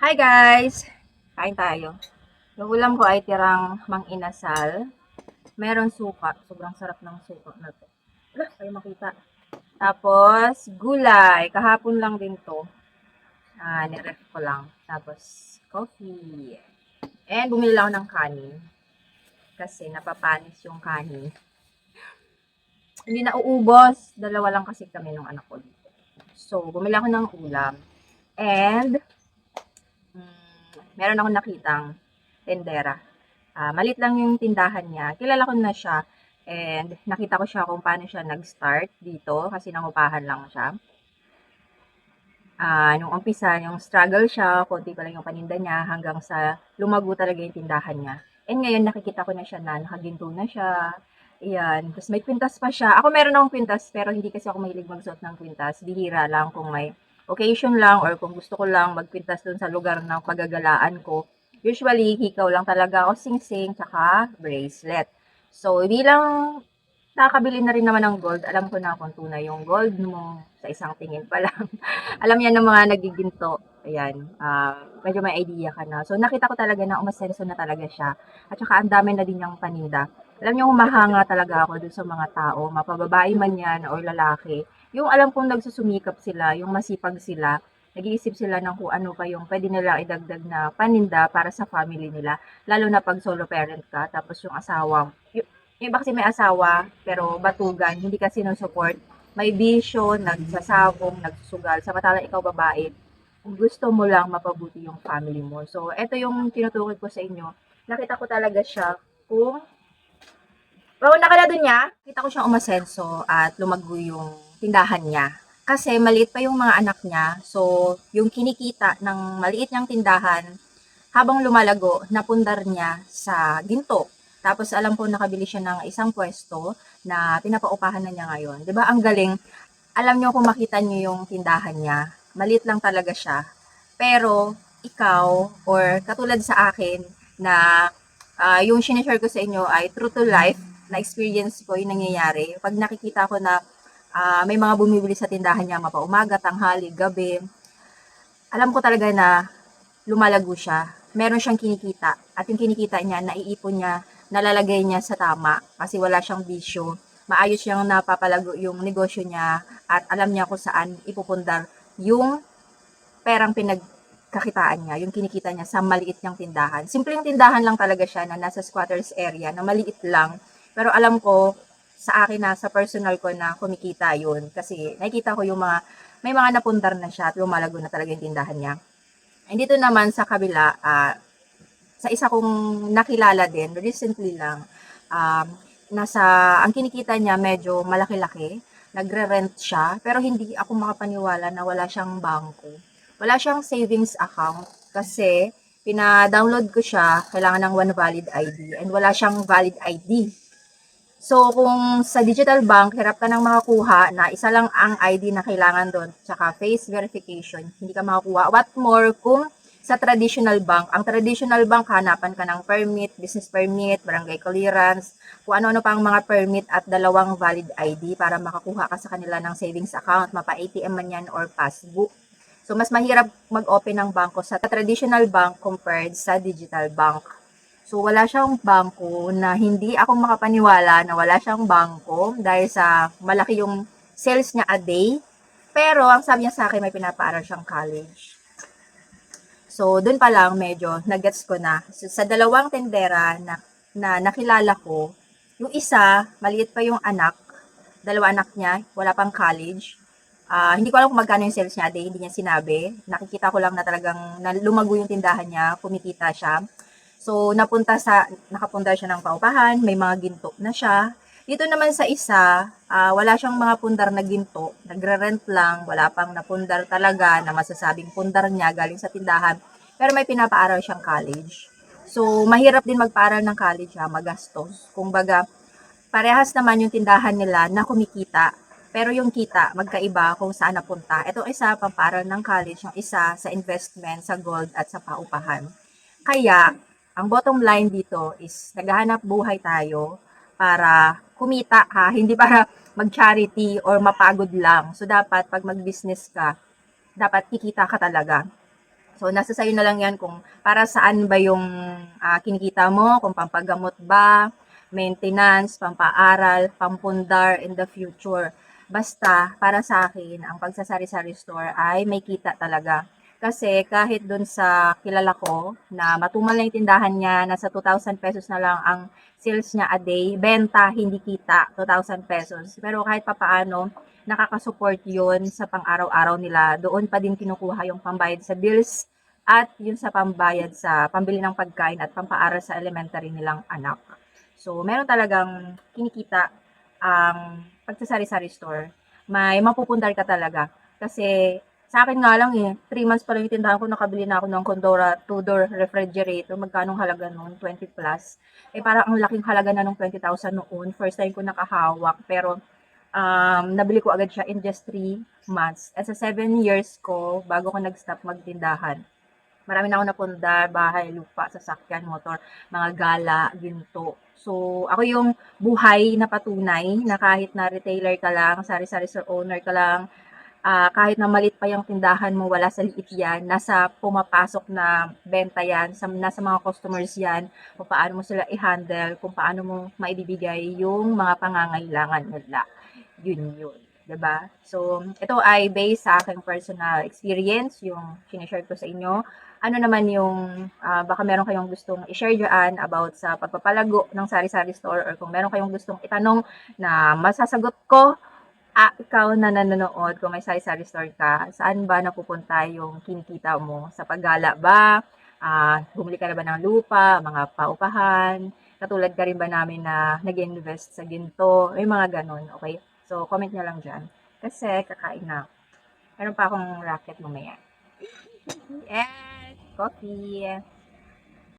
Hi guys! Kain tayo. Yung ulam ko ay tirang mang-inasal. Meron suka. Sobrang sarap ng suka na to. Wala, kayo makita. Tapos, gulay. Kahapon lang din to. Niref ko lang. Tapos, coffee. And bumili lang ako ng kanin. Kasi napapanis yung kanin. Hindi na uubos. Dalawa lang kasi kami ng anak ko dito. So, bumili ako ng ulam. And, meron akong nakitang tendera. Malit lang yung tindahan niya. Kilala ko na siya. And nakita ko siya kung paano siya nag-start dito kasi nangupahan lang siya. Nung umpisa, yung struggle siya, konti pa lang yung paninda niya hanggang sa lumago talaga yung tindahan niya. And ngayon nakikita ko na siya na nakaginto na siya. Ayan. Tapos may kwintas pa siya. Ako meron akong kwintas pero hindi kasi ako mahilig magsuot ng kwintas. Bihira lang kung may occasion lang or kung gusto ko lang magkwintas dun sa lugar ng pagagalaan ko. Usually, hikaw lang talaga ako sing-sing tsaka bracelet. So, bilang nakakabili na rin naman ng gold, alam ko na kung tunay yung gold mo sa isang tingin pa lang. Alam yan ng mga nagiginto. Ayan, medyo may idea ka na. So, nakita ko talaga na umasenso na talaga siya. At saka, ang dami na din niyang paninda. Alam niyo, humahanga talaga ako dun sa mga tao, mapababae man yan o lalaki. Yung alam kong nagsusumikap sila, yung masipag sila, nag-iisip sila ng kung ano pa yung pwede nila idagdag na paninda para sa family nila. Lalo na pag solo parent ka, tapos yung asawa, yung iba kasi may asawa, pero batugan, hindi kasi support. May bisyo, nagsasabong, nagsusugal. Samantalang ikaw babae, gusto mo lang mapabuti yung family mo. So, ito yung tinutukoy ko sa inyo. Nakita ko talaga siya kung Mauna ka na dun niya, kita ko siyang umasenso at lumago yung tindahan niya. Kasi maliit pa yung mga anak niya. So, yung kinikita ng maliit niyang tindahan, habang lumalago, napundar niya sa ginto. Tapos alam ko nakabili siya ng isang pwesto na pinapaupahan na niya ngayon. 'Di ba? Ang galing. Alam niyo kung makita niyo yung tindahan niya, maliit lang talaga siya. Pero ikaw or katulad sa akin na yung sinishare ko sa inyo ay true to life na experience ko yung nangyayari. Pag nakikita ko na may mga bumibili sa tindahan niya mapaumaga, tanghali, gabi, alam ko talaga na lumalago siya. Meron siyang kinikita. At yung kinikita niya, naiipon niya, nalalagay niya sa tama kasi wala siyang bisyo. Maayos siyang napapalago yung negosyo niya at alam niya kung saan ipupundar yung perang pinagkakitaan niya, yung kinikita niya sa maliit niyang tindahan. Simpleng tindahan lang talaga siya na nasa squatters area na maliit lang. Pero alam ko, sa akin na, sa personal ko na kumikita yun. Kasi nakikita ko yung may mga napundar na siya at lumalago na talaga yung tindahan niya. And dito naman sa kabila, sa isa kong nakilala din, recently lang, um, ang kinikita niya medyo malaki-laki, nagre-rent siya, pero hindi ako makapaniwala na wala siyang bangko. Wala siyang savings account kasi pina-download ko siya, kailangan ng one valid ID and wala siyang valid ID. So, kung sa digital bank, hirap ka nang makakuha na isa lang ang ID na kailangan doon, tsaka face verification, hindi ka makakuha. What more kung sa traditional bank, ang traditional bank, hanapan ka ng permit, business permit, barangay clearance, kung ano-ano pa ang mga permit at dalawang valid ID para makakuha ka sa kanila ng savings account, mapa ATM man yan or passbook. So, mas mahirap mag-open ng bangko sa traditional bank compared sa digital bank. So, wala siyang bangko na hindi ako makapaniwala na wala siyang bangko dahil sa malaki yung sales niya a day. Pero, ang sabi niya sa akin, may pinapaaral siyang college. So, dun pa lang medyo nagets ko na. So, sa dalawang tendera na nakilala ko, yung isa, maliit pa yung anak, dalawa anak niya, wala pang college. Hindi ko alam kung magkano yung sales niya, day, hindi niya sinabi. Nakikita ko lang na talagang na lumago yung tindahan niya, kumikita siya. So, nakapundar siya ng paupahan, may mga ginto na siya. Dito naman sa isa, wala siyang mga pundar na ginto, nagre-rent lang, wala pang napundar talaga na masasabing pundar niya galing sa tindahan, pero may pinapaaral siyang college. So, mahirap din magpaaral ng college magastos. Kung baga, parehas naman yung tindahan nila na kumikita, pero yung kita, magkaiba kung saan napunta. Ito isa, pamparal ng college, yung isa sa investment, sa gold at sa paupahan. Kaya, ang bottom line dito is naghahanap buhay tayo para kumita hindi para mag-charity or mapagod lang. So, dapat pag mag-business ka, dapat kikita ka talaga. So, nasa sa'yo na lang yan kung para saan ba yung kinikita mo, kung pampagamot ba, maintenance, pampaaral, pampundar in the future. Basta, para sa akin, ang pagsasari-sari store ay may kita talaga. Kasi kahit dun sa kilala ko na matumal na yung tindahan niya, nasa 2,000 pesos na lang ang sales niya a day, benta, hindi kita, 2,000 pesos. Pero kahit papaano, nakakasupport yun sa pang-araw-araw nila. Doon pa din kinukuha yung pambayad sa bills at yun sa pambayad sa pambili ng pagkain at pampaaral sa elementary nilang anak. So, meron talagang kinikita ang pagsasari-sari store. May mapupundar ka talaga. Kasi sa akin nga lang 3 months pa lang yung tindahan ko, nakabili na ako ng Condora 2-door refrigerator. Magkano halaga noon? 20 plus. Eh parang ang laking halaga na nung 20,000 noon. First time ko nakahawak. Pero nabili ko agad siya in just 3 months. At sa 7 years ko, bago ko nag-stop magtindahan, marami na ako napundar, bahay, lupa, sasakyan, motor, mga gala, ginto. So, ako yung buhay na patunay na kahit na retailer ka lang, sari-sari store owner ka lang, kahit na maliit pa yung tindahan mo, wala sa liit yan, nasa pumapasok na benta yan, nasa mga customers yan, kung paano mo sila i-handle, kung paano mo maibibigay yung mga pangangailangan nila. Yun. 'Di ba? So, ito ay based sa aking personal experience, yung sinishare ko sa inyo. Ano naman yung baka meron kayong gustong i-share diyan about sa pagpapalago ng sari-sari store or kung meron kayong gustong itanong na masasagot ko, ikaw na nanonood, kung may sari-sari store ka, saan ba napupunta yung kinikita mo? Sa paggala ba? Bumili ka na ba ng lupa, mga paupahan? Katulad ka rin ba namin na nag-invest sa ginto? May mga ganon, okay? So, comment nyo lang dyan. Kasi, kakain na. Meron pa akong racket mamaya. Yes! Coffee!